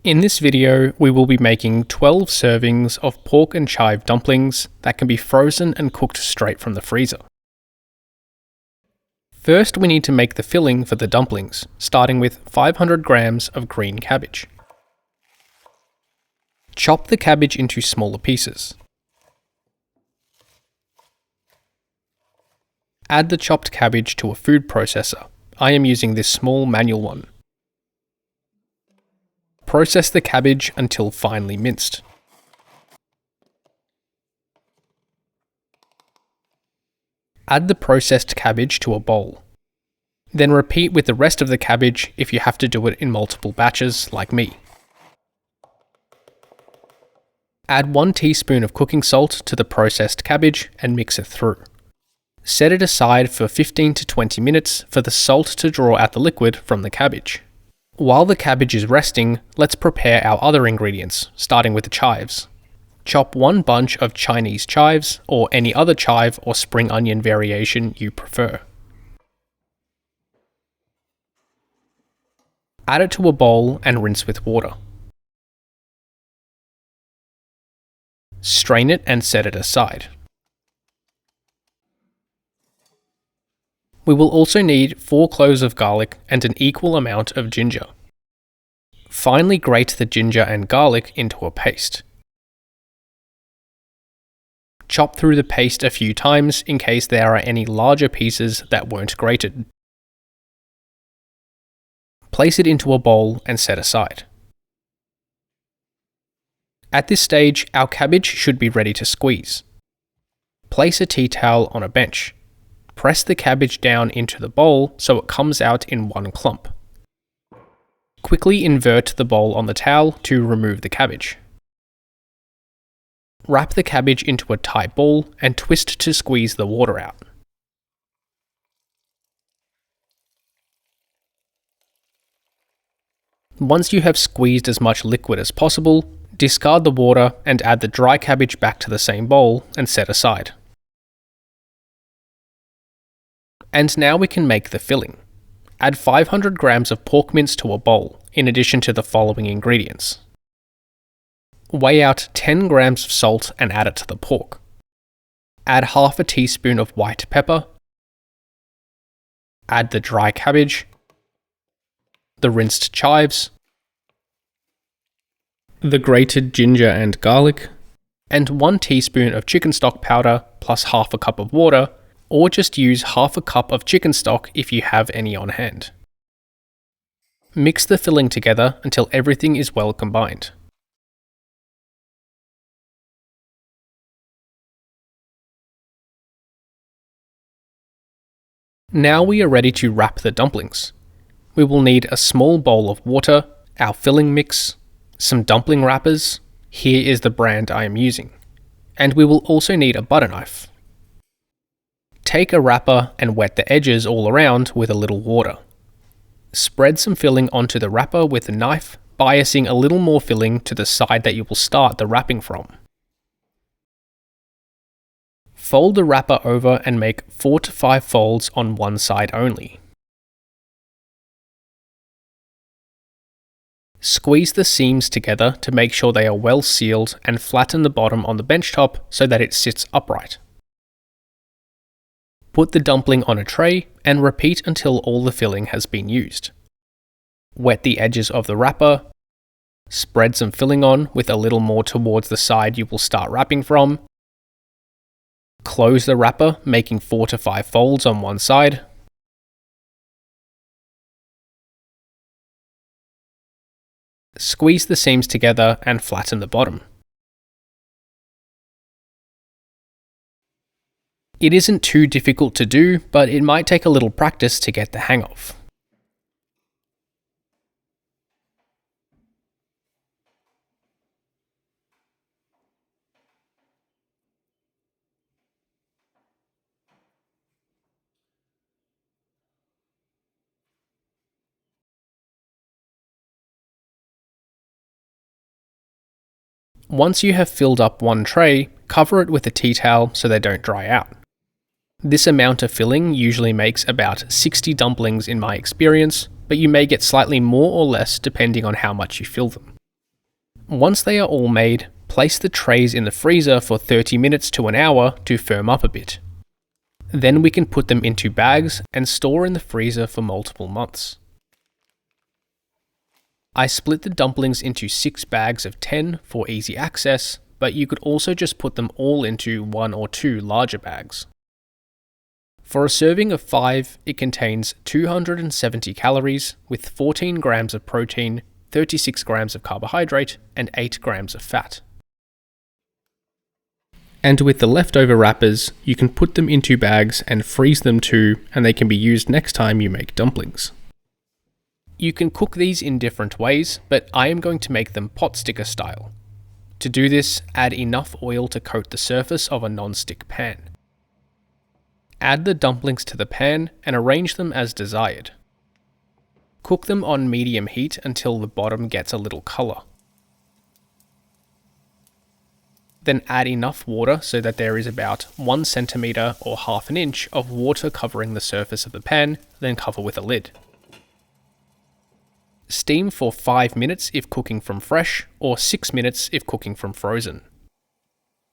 In this video, we will be making 12 servings of pork and chive dumplings that can be frozen and cooked straight from the freezer. First, we need to make the filling for the dumplings, starting with 500 grams of green cabbage. Chop the cabbage into smaller pieces. Add the chopped cabbage to a food processor. I am using this small manual one. Process the cabbage until finely minced. Add the processed cabbage to a bowl. Then repeat with the rest of the cabbage if you have to do it in multiple batches, like me. Add 1 teaspoon of cooking salt to the processed cabbage and mix it through. Set it aside for 15 to 20 minutes for the salt to draw out the liquid from the cabbage. While the cabbage is resting, let's prepare our other ingredients, starting with the chives. Chop 1 bunch of Chinese chives, or any other chive or spring onion variation you prefer. Add it to a bowl and rinse with water. Strain it and set it aside. We will also need 4 cloves of garlic and an equal amount of ginger. Finely grate the ginger and garlic into a paste. Chop through the paste a few times in case there are any larger pieces that weren't grated. Place it into a bowl and set aside. At this stage, our cabbage should be ready to squeeze. Place a tea towel on a bench. Press the cabbage down into the bowl so it comes out in one clump. Quickly invert the bowl on the towel to remove the cabbage. Wrap the cabbage into a tight ball and twist to squeeze the water out. Once you have squeezed as much liquid as possible, discard the water and add the dry cabbage back to the same bowl and set aside. And now we can make the filling. Add 500 grams of pork mince to a bowl, in addition to the following ingredients. Weigh out 10 grams of salt and add it to the pork. Add half a teaspoon of white pepper. Add the dry cabbage, the rinsed chives, the grated ginger and garlic, and 1 teaspoon of chicken stock powder plus half a cup of water, or just use half a cup of chicken stock if you have any on hand. Mix the filling together until everything is well combined. Now we are ready to wrap the dumplings. We will need a small bowl of water, our filling mix, some dumpling wrappers, here is the brand I am using, and we will also need a butter knife. Take a wrapper and wet the edges all around with a little water. Spread some filling onto the wrapper with a knife, biasing a little more filling to the side that you will start the wrapping from. Fold the wrapper over and make 4 to 5 folds on one side only. Squeeze the seams together to make sure they are well sealed and flatten the bottom on the bench top so that it sits upright. Put the dumpling on a tray and repeat until all the filling has been used. Wet the edges of the wrapper, spread some filling on with a little more towards the side you will start wrapping from. Close the wrapper, making 4 to 5 folds on one side. Squeeze the seams together and flatten the bottom. It isn't too difficult to do, but it might take a little practice to get the hang of. Once you have filled up one tray, cover it with a tea towel so they don't dry out. This amount of filling usually makes about 60 dumplings in my experience, but you may get slightly more or less depending on how much you fill them. Once they are all made, place the trays in the freezer for 30 minutes to an hour to firm up a bit. Then we can put them into bags and store in the freezer for multiple months. I split the dumplings into 6 bags of 10 for easy access, but you could also just put them all into 1 or 2 larger bags. For a serving of 5, it contains 270 calories with 14 grams of protein, 36 grams of carbohydrate, and 8 grams of fat. And with the leftover wrappers, you can put them into bags and freeze them too, and they can be used next time you make dumplings. You can cook these in different ways, but I am going to make them pot sticker style. To do this, add enough oil to coat the surface of a non-stick pan. Add the dumplings to the pan and arrange them as desired. Cook them on medium heat until the bottom gets a little colour. Then add enough water so that there is about 1 centimetre or half an inch of water covering the surface of the pan, then cover with a lid. Steam for 5 minutes if cooking from fresh, or 6 minutes if cooking from frozen.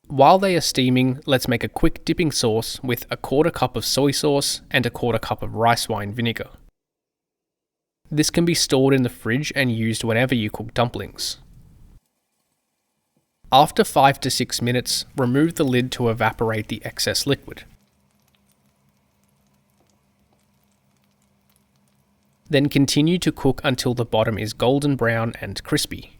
While they are steaming, let's make a quick dipping sauce with a 1/4 cup of soy sauce and a 1/4 cup of rice wine vinegar. This can be stored in the fridge and used whenever you cook dumplings. After 5 to 6 minutes, remove the lid to evaporate the excess liquid. Then continue to cook until the bottom is golden brown and crispy.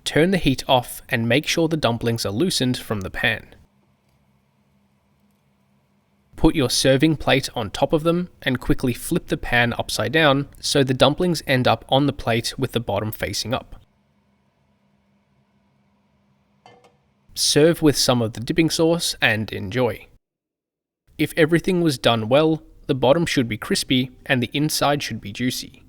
Turn the heat off and make sure the dumplings are loosened from the pan. Put your serving plate on top of them and quickly flip the pan upside down so the dumplings end up on the plate with the bottom facing up. Serve with some of the dipping sauce and enjoy. If everything was done well, the bottom should be crispy and the inside should be juicy.